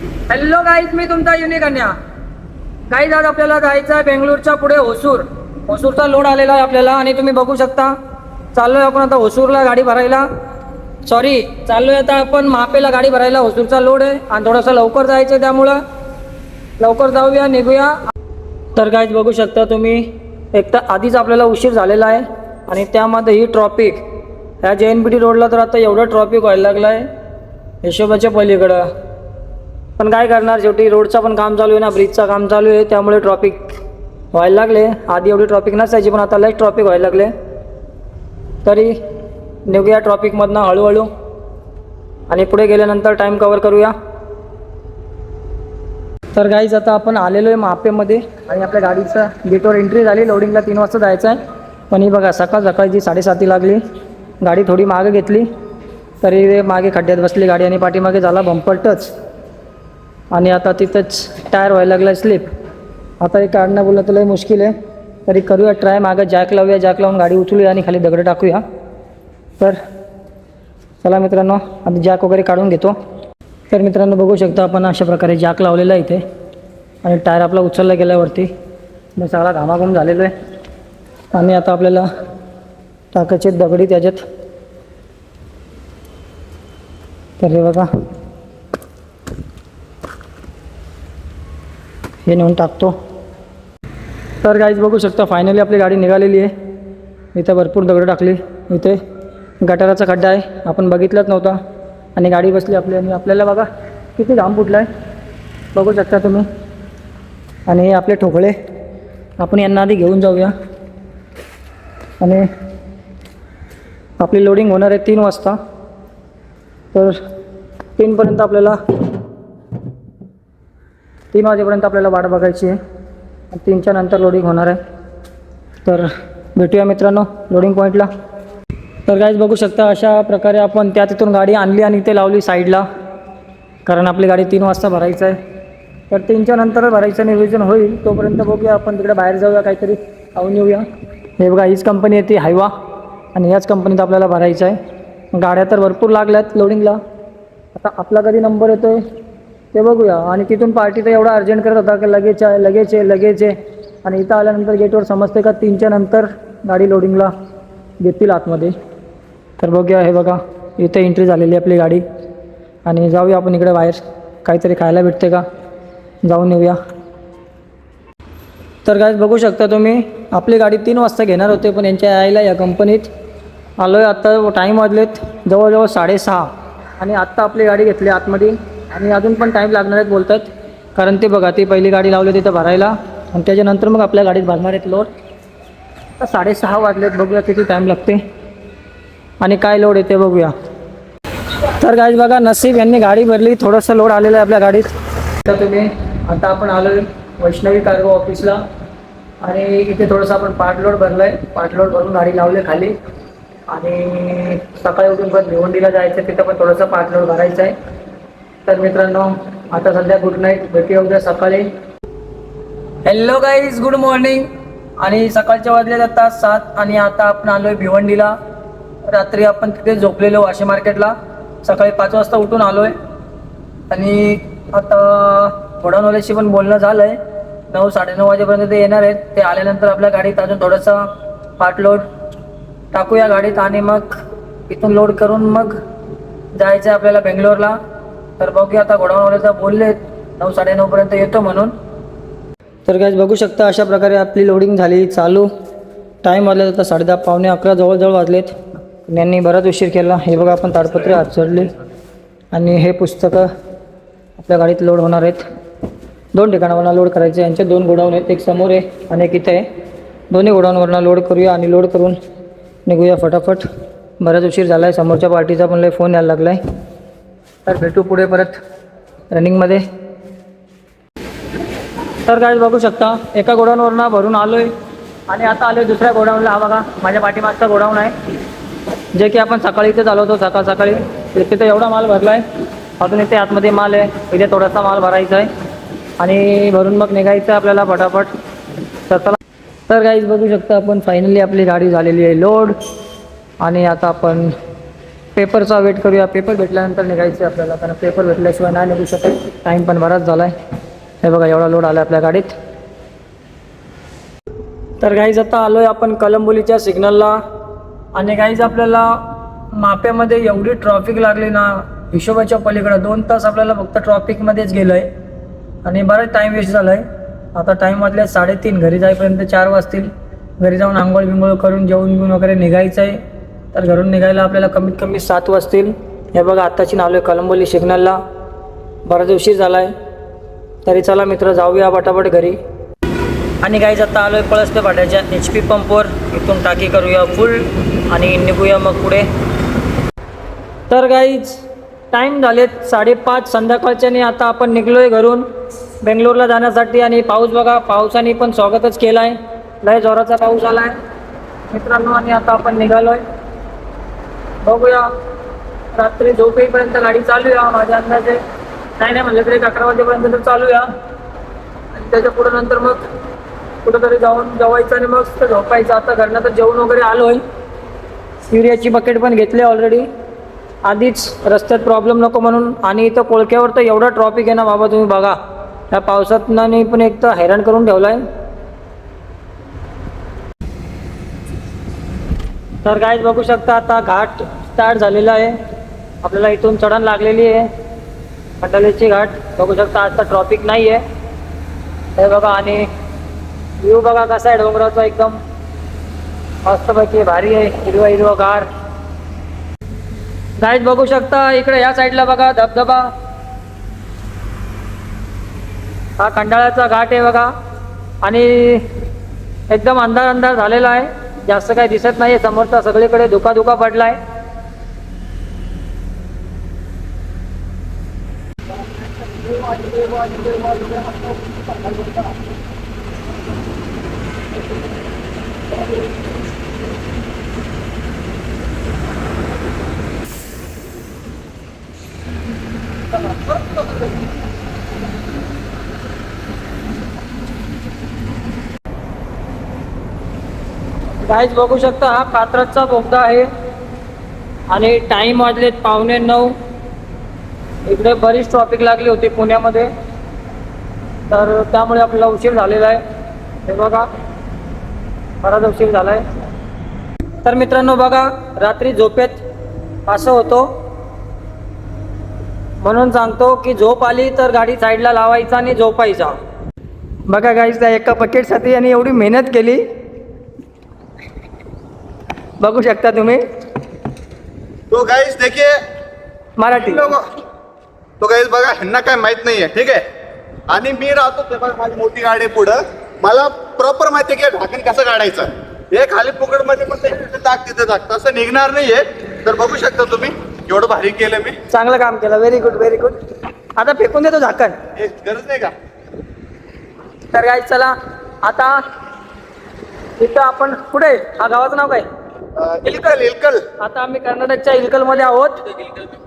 Hello guys, मी तुमचा unique अन्या. Guys, आज आपल्याला जायचं आहे बेंगलोरच्या पुढे होसूरचा लोड आलेला आहे आपल्याला. आणि तुम्ही बघू शकता चाललोय आपण आता होसूरला गाडी भरायला. चाललोय आता आपण मापेला गाडी भरायला. होसूरचा लोड आहे आणि थोडंसं लवकर जायचं, त्यामुळं लवकर जाऊया, निघूया. तर गाईज बघू शकता तुम्ही, एक तर आधीच आपल्याला उशीर झालेला आहे आणि त्यामध्ये ही ट्रॉफिक. ह्या JNPT रोडला तर आता एवढं ट्रॉफिक व्हायला लागलं आहे हिशोबाच्या पलीकडं. पण काय करणार, शेवटी रोडचं पण काम चालू आहे ना, ब्रिजचं काम चालू आहे, त्यामुळे ट्रॉफिक व्हायला लागले. आधी एवढी ट्रॉफिक नसायची, पण आता लई ट्रॉफिक व्हायला लागले. तरी निघूया ट्रॉफिकमधनं हळूहळू आणि पुढे गेल्यानंतर टाईम कवर करूया. तर गाईज, आता आपण आलेलो आहे मापेमध्ये आणि आपल्या गाडीचं गेटवर एंट्री झाली. लोडिंगला 3 वाजता जायचं आहे. पण ही बघा, सकाळची 7:30 लागली. गाडी थोडी मागे घेतली तरी मागे खड्ड्यात बसली गाडी आणि पाठीमागे झाला बंपर टच. आणि आता तिथंच टायर व्हायला लागला स्लिप. आता हे काढणं बोललं तर लई मुश्किल आहे. तरी करूया ट्राय. मागं जॅक लावूया, जॅक लावून गाडी उचलूया आणि खाली दगड टाकूया. तर चला मित्रांनो, आता जॅक वगैरे काढून घेतो. तर मित्रांनो बघू शकता आपण अशा प्रकारे जॅक लावलेला आहे इथे आणि टायर आपला उचलला गेल्यावरती मग सगळा घामाघूम झालेला आहे. आणि आता आपल्याला टाकायचे दगडी त्याच्यात. तर हे बघा, हे नेऊन टाकतो. तर गाईज बघू शकता फायनली आपली गाडी निघालेली आहे. इथं भरपूर दगड टाकली. इथे गटाराचा खड्डा आहे, आपण बघितलंच नव्हता. आणि गाडी बसली आपली आणि आपल्याला बघा किती घाम फुटला आहे, बघू शकता तुम्ही. आणि हे आपले ठोकळे, आपण यांना आधी घेऊन जाऊया. आणि आपली लोडिंग होणार आहे 3 वाजता. तर 3 वाजेपर्यंत आपल्याला वाट बघायची आहे. 3च्या नंतर लोडिंग होणार आहे. तर भेटूया मित्रांनो लोडिंग पॉईंटला. तर गाईज बघू शकता अशा प्रकारे आपण तिथून गाडी आणली आणि इथे लावली साईडला, कारण आपली गाडी 3 वाजता भरायचं आहे. तर 3च्या नंतर भरायचं नियोजन होईल. तोपर्यंत बघूया आपण तिकडे बाहेर जाऊया, काहीतरी खाऊन येऊया. हे बघा, हीच कंपनी आहे ती हायवा आणि ह्याच कंपनीत आपल्याला भरायचं आहे. गाड्या तर भरपूर लागल्यात लोडिंगला. आता आपला कधी नंबर येतो आहे ते बघूया. आणि तिथून पार्टी तर एवढा अर्जंट करत होता की लगेच आहे. आणि इथं आल्यानंतर गेटवर समजते का 3च्या नंतर गाडी लोडिंगला घेतील आतमध्ये. तर बघूया, हे बघा इथे एंट्री झालेली आपली गाडी. आणि जाऊया आपण इकडे बाहेर, काहीतरी खायला भेटते का, जाऊन येऊया. तर गाईज बघू शकता तुम्ही, आपली गाडी 3 वाजता घेणार होते, पण यांच्या यायला या कंपनीत आलो आहे. आत्ता टाईम वाजलेत जवळजवळ 6:30 आणि आत्ता आपली गाडी घेतली आतमध्ये. आणि अजून पण टाईम लागणार आहेत बोलतात, कारण ते बघा ती पहिली गाडी लावली तिथं भरायला आणि त्याच्यानंतर मग आपल्या गाडीत भरणार आहेत लोड. आता 6:30 वाजलेत, बघूया किती टाईम लागते आणि काय लोड येते बघूया. तर गाईज बघा, नसीब यांनी गाडी भरली, थोडंसं लोड आलेलं आहे आपल्या गाडीत. तर तुम्ही आता आपण आलो आहे वैष्णवी कार्गो ऑफिसला आणि इथे थोडंसं आपण पार्ट लोड भरलं आहे. पार्ट लोड भरून गाडी लावले खाली. आणि सकाळी उठून परत भिवंडीला जायचं, तिथं पण थोडंसं पार्ट लोड भरायचं आहे. तर मित्रांनो आता सध्या गुड नाईट, भेटूया उद्या सकाळी. Hello guys, good morning. आणि सकाळच्या वाजले आता 7 आणि आता आपण आलो आहे भिवंडीला. रात्री आपण तिथे झोपलेलो वाशी मार्केटला. सकाळी 5 वाजता उठून आलो आहे. आणि आता गोडाऊनवाल्याशी पण बोलणं झालं आहे. 9-9:30 वाजेपर्यंत ते येणार आहेत. ते आल्यानंतर आपल्या गाडीत अजून थोडंसं पार्ट लोड टाकूया गाडीत आणि मग इथून लोड करून मग जायचं आहे आपल्याला बेंगलोरला. तर बघूया, आता गोडाऊनवाल्याचा बोलले 9-9:30पर्यंत येतो म्हणून. तर गाईज बघू शकता अशा प्रकारे आपली लोडिंग झाली चालू. टाईम वाजले आता 10:30 पावणे 11 जवळजवळ वाजलेत. यांनी बराच उशीर केला. हे बघा, आपण ताडपत्री हात चढले आणि हे पुस्तकं आपल्या गाडीत लोड होणार आहेत. 2 ठिकाणावरनं लोड करायचे. यांचे 2 गोडाऊन आहेत, एक समोर आहे आणि एक इथे आहे. दोन्ही गोडाऊनवरनं लोड करूया आणि लोड करून निघूया फटाफट. बराच उशीर झाला आहे. समोरच्या पार्टीचा पण लय फोन यायला लागला आहे. तर भेटू पुढे परत रनिंगमध्ये. तर काय बघू शकता, एका गोडाऊनवरनं भरून आलो आहे आणि आता आलो आहे दुसऱ्या गोडाऊनला. हा बघा माझ्या पाठीमागचा गोडाऊन आहे, जे की आपण सकाळी इथे चालवतो. सकाळी तिथे एवढा माल भरला आहे. अजून इथे आतमध्ये माल आहे, इथे थोडासा माल भरायचा आहे आणि भरून मग निघायचं आहे आपल्याला फटाफट. तर चला. तर गाईज बघू शकता आपण फायनली आपली गाडी झालेली आहे लोड. आणि आता आपण पेपरचा वेट करूया. पेपर भेटल्यानंतर निघायचं आपल्याला, कारण पेपर भेटल्याशिवाय नाही निघू शकत. टाईम पण बराच झाला आहे. हे बघा एवढा लोड आला आपल्या गाडीत. तर गाईज आता आलो आहे आपण कलंबोलीच्या सिग्नलला. आणि गाईज आपल्याला माप्यामध्ये एवढी ट्रॉफिक लागली ना, हिशोबाच्या पलीकडं 2 तास आपल्याला फक्त ट्रॉफिकमध्येच गेलं आहे. आणि बराच टाईम वेस्ट झाला आहे. आता टाईम वाजले 3:30, घरी जाईपर्यंत 4 वाजतील. घरी जाऊन आंघोळ बिंघोळ करून जेवून बिवून वगैरे निघायचं आहे. तर घरून निघायला आपल्याला कमीत कमी 7 वाजतील. हे बघा आत्ताची आलो आहे कलंबोली सिग्नलला. बराच उशीर झाला आहे. तरी चला मित्र जाऊया पटापट घरी. आणि गाईज आता आलो आहे पळसपे फाट्याच्या HP पंपवर. इथून टाकी करूया फुल आणि निघूया मग पुढे. तर गाईज टाईम झालेत 5:30 संध्याकाळचे आणि आता आपण निघलो आहे घरून बेंगलोरला जाण्यासाठी. आणि पाऊस बघा, पावसाने पण स्वागतच केलं आहे. लय जोराचा पाऊस आला आहे मित्रांनो. आणि आता आपण निघालो आहे. बघूया रात्री झोप येईपर्यंत गाडी चालूया. माझ्या अंदाजे नाही म्हणलं तरी 11 वाजेपर्यंत तर चालूया. आणि त्याच्या पुढे नंतर मग कुठंतरी जाऊन जेवायचं आणि मग झोपायचं. आता घरनं तर जेवण वगैरे आलो आहे. युरियाची बकेट पण घेतली ऑलरेडी, आधीच रस्त्यात प्रॉब्लेम नको म्हणून. आणि इथं कोळक्यावर तर एवढा ट्रॉफिक आहे ना बाबा, तुम्ही बघा. या पावसातनं पण एक तर हैराण करून ठेवला आहे. तर गाईज बघू शकता आता घाट स्टार्ट झालेला आहे. आपल्याला इथून चढण लागलेली आहे खंडालेची घाट. बघू शकता आता ट्रॉफिक नाही आहे. हे बघा आणि व्ह्यू बघा कसा आहे डोंगराचा, एकदम मस्तपैकी भारी आहे. हिरवा हिरवा गार. गाईज बघू शकता इकडे या साईडला बघा धबधबा. हा खंडाळ्याचा घाट आहे बघा. आणि एकदम अंधार अंधार झालेला आहे, जास्त काही दिसत नाही. समोरचा सगळीकडे धुका धुका पडला आहे. गाईज बघू शकता हा कात्रजचा बोगदा आहे. आणि टाईम वाजलेत 8:45. इकडे बरीच ट्रॉफिक लागली होती पुण्यामध्ये, तर त्यामुळे आपल्याला उशीर झालेला आहे. हे बघा बराच उशीर झाला आहे. तर मित्रांनो बघा रात्री झोपेत असं होतो, म्हणून सांगतो की झोप आली तर गाडी साईडला लावायचा आणि झोपायचा. बघा गाईज त्या एका बकेटसाठी आणि एवढी मेहनत केली, बघू शकता तुम्ही. तो गाइस देखिए मराठी तो गाइस बघा ह्यांना काय माहित नाहीये, ठीक आहे. आणि मी राहतो ते बघा माझी मोठी गाडी पुढं, मला प्रॉपर माहिती आहे की ढाकण कसं काढायचं. हे खाली पकड मध्ये पण तिथे टाक तसं निघणार नाहीये. तर बघू शकता तुम्ही एवढं भारी केलं मी. चांगलं काम केलं, व्हेरी गुड व्हेरी गुड. आता फेकून देतो झाकण, गरज नाही का. तर गाईज चला आता इथं आपण पुढे, हा गावाचं नाव काय? इलकल. आता आम्ही कर्नाटकच्या इलकलमध्ये आहोत.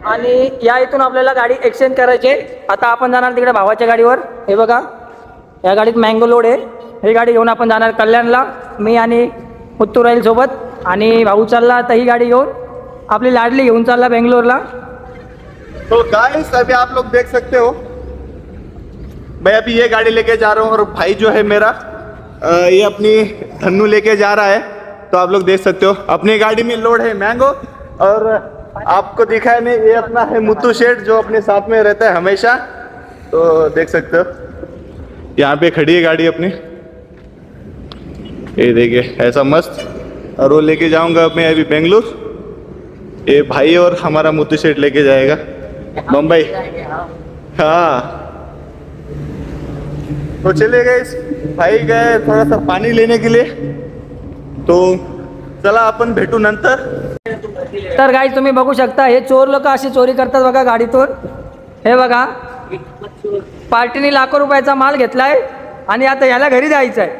आणि या इथून आपल्याला गाडी एक्सचेंज करायची आहे. आता आपण जाणार तिकडे भावाच्या गाडीवर. हे बघा या गाडीत मँगो लोड आहे. ही गाडी घेऊन आपण जाणार कल्याणला, मी आणि मुत्तू राहील सोबत. आणि भाऊ चालला आता ही गाडी घेऊन, आपली लाडली घेऊन चालला बेंगलोरला. तो गाइस अभी आप लोग देख सकते हो, मैं अभी ये गाड़ी लेके जा रहा हूँ और भाई जो है मेरा ये अपनी धन्नू लेके जा रहा है. तो आप लोग देख सकते हो अपनी गाड़ी में लोड है मैंगो. और आपको दिखाया नहीं, ये अपना है मुत्तू शेठ जो अपने साथ में रहता है हमेशा. तो देख सकते हो यहाँ पे खड़ी है गाड़ी अपनी, ये देखिए ऐसा मस्त. और वो लेके जाऊंगा मैं अभी बेंगलुरु. ये भाई और हमारा मुत्तू शेठ लेके जाएगा मुंबई. हाँ तो चले गए, भाई गए थोड़ा सा पानी लेने के लिए. तो चला आपण भेटू नंतर. तर गाईज तुम्ही बघू शकता हे चोर लोक अशी चोरी करतात बघा गाडीतून. हे बघा पार्टीने लाखो रुपयाचा माल घेतलाय आणि आता याला घरी जायचं आहे,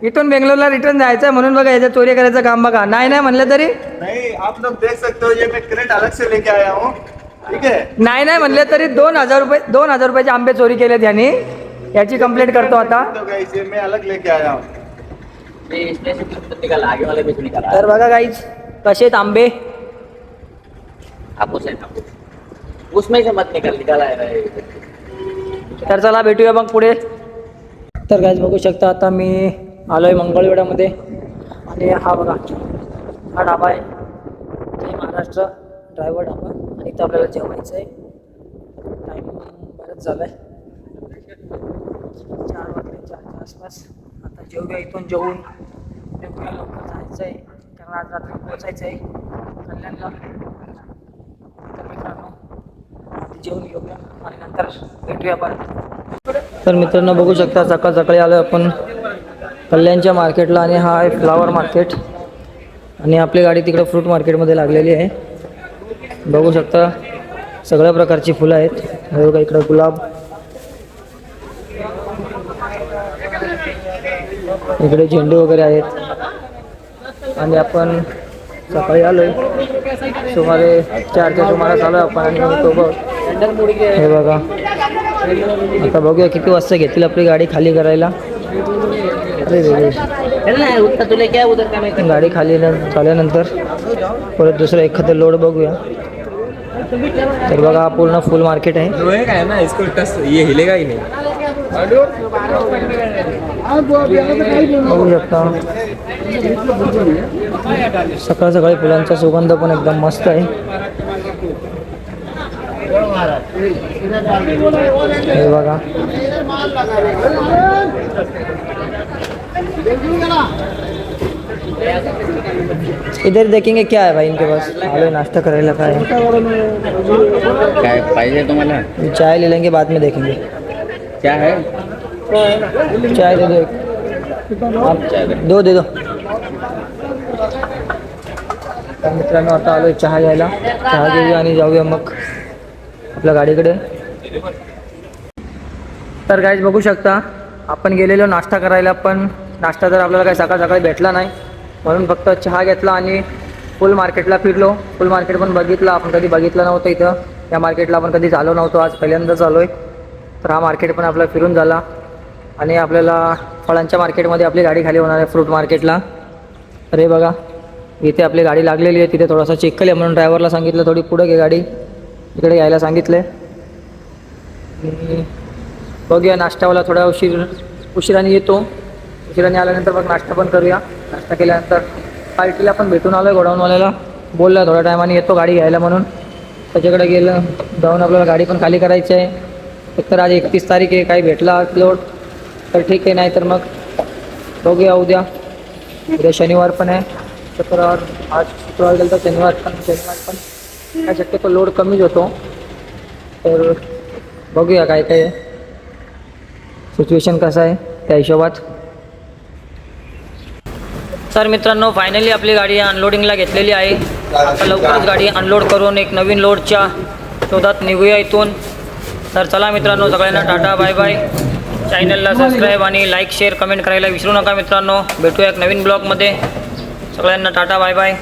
इथून बेंगलोरला रिटर्न जायचं आहे. म्हणून बघा याच्या चोरी करायचं काम बघा. नाही म्हणलं तरी नहीं, आप लोग देख सकते हो ये मैं क्रेट अलग से लेके आया हूँ, ठीक है. नाही म्हणले तरी 2,000 रुपयाचे आंबे चोरी केलेत यांनी. याची कंप्लेंट करतो आता. तो गाइस ये मैं अलग लेके आया हूँ. तर बघा गाईज कसे आहेत आंबे. हापुस है उसमें से मत निकाला है तर चला भेटूया मग पुढे. तर गाईज बघू शकता आता मी आलो आहे मंगळवेढ्यामध्ये आणि हा बघा हा ढाबा आहे जय महाराष्ट्र ड्रायव्हर ढाबा आणि इथं आपल्याला जेवायचं आहे. टाईम बरंच झालं आहे 4 वाजल्याच्या आसपास. आता जेवूया इथून जेवून लवकर जायचं आहे कारण आज रात्री पोचायचं आहे कल्याणला. तर मित्रांनो आधी जेवून घेऊया आणि नंतर भेटूया आपण. तर मित्रांनो बघू शकता सकाळ सकाळी आलो आपण कल्याणच्या मार्केटला आणि हा आहे फ्लावर मार्केट आणि आपली गाडी तिकडे फ्रूट मार्केटमध्ये लागलेली आहे. बघू शकता सगळ्या प्रकारची फुलं आहेत. हे बघा इकडं गुलाब, इकडे झेंडू वगैरे आहेत आणि आपण सकाळी आलो आहे सुमारे 4च्या सुमारास आलो आपण आणि तो बघ हे बघा आता बघूया किती वाजता घेतील आपली गाडी खाली करायला. अरे तुला क्या उधर का मैं गाडी खाली झाल्यानंतर परत दुसरं एखादं लोड बघूया. तर बघा हा पूर्ण फुल मार्केट आहे. लोहे का है ना, इसको टच ये हिलेगा ही नहीं. बघू शकता सकाळ सकाळी फुलांचा सुगंध पण एकदम मस्त आहे. हे बघा इधर देखेंगे क्या है भाई इनके पास. आलो नाश्ता करायला काय काय पाहिजे तुम्हाला चाय ले लेंगे बाद में देखेंगे. क्या है चाय दे दो एक. आप दो दे दो. तर मित्रांनो आता आलो चहा घ्यायला. चहा घेऊया आणि जाऊया मग आपल्या गाडीकडे. तर गाईज बघू शकता आपण गेलेलो नाश्ता करायला पण नाश्ता तर आपल्याला काही सकाळ सकाळी भेटला नाही म्हणून फक्त चहा घेतला आणि फुल मार्केटला फिरलो. फुल मार्केट पण बघितलं आपण कधी बघितलं नव्हतं इथं. या मार्केटला आपण कधी चालू नव्हतो आज पहिल्यांदाच आलो आहे. तर हा मार्केट पण आपला फिरून झाला आणि आपल्याला फळांच्या मार्केटमध्ये आपली गाडी खाली होणार आहे फ्रूट मार्केटला. तर हे बघा इथे आपली गाडी लागलेली आहे. तिथे थोडासा चिखल आहे म्हणून ड्रायव्हरला सांगितलं थोडी पुढं घे गाडी इकडे यायला सांगितले. बघूया नाश्त्यावाला थोडा उशिराने येतो. उशिराने आल्यानंतर मग नाश्ता पण करूया. नाश्ता केल्यानंतर पार्टीला पण भेटून आलो आहे गोडाऊनवाल्याला. बोलला थोड्या टायमाने येतो गाडी घ्यायला म्हणून. त्याच्याकडे गेलं जाऊन आपल्याला गाडी पण खाली करायची आहे. एकतर आज 31 तारीख आहे. काही भेटला लोड तर ठीक आहे नाही तर मग बघूया उद्या. उद्या शनिवार पण आहे शुक्रवार. आज शुक्रवार गेलं तर शनिवार पण काय शक्यतो लोड कमीच होतो. तर बघूया काय काय सिच्युएशन कसं आहे त्या हिशोबात. तर मित्रांनो फायनली आपली गाडी अनलोडिंगला घेतलेली आहे. आता लवकरच गाडी अनलोड करून एक नवीन लोडच्या शोधात निघूया इथून. तर चला मित्रांनो सगळ्यांना टाटा बाय बाय. चॅनलला सबस्क्राईब आणि लाईक शेअर कमेंट करायला विसरू नका मित्रांनो. भेटूया एक नवीन ब्लॉगमध्ये. सगळ्यांना टाटा बाय बाय.